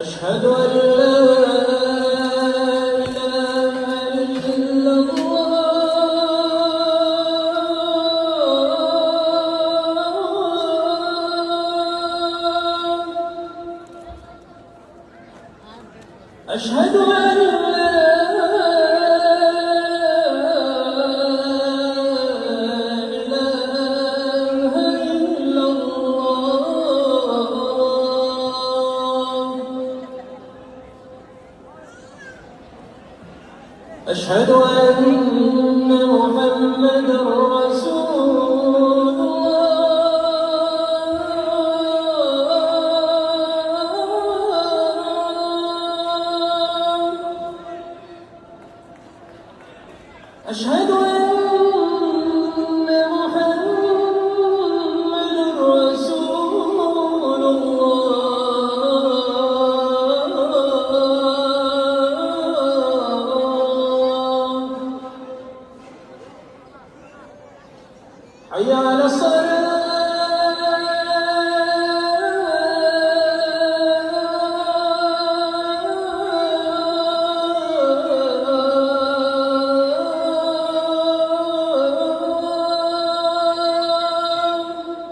أشهد أن لا إله إلا الله. أشهد أن لا إله إلا الله. أشهد أن محمدًا رسول الله. أشهد أن محمدًا رسول الله. حي على الصلاة.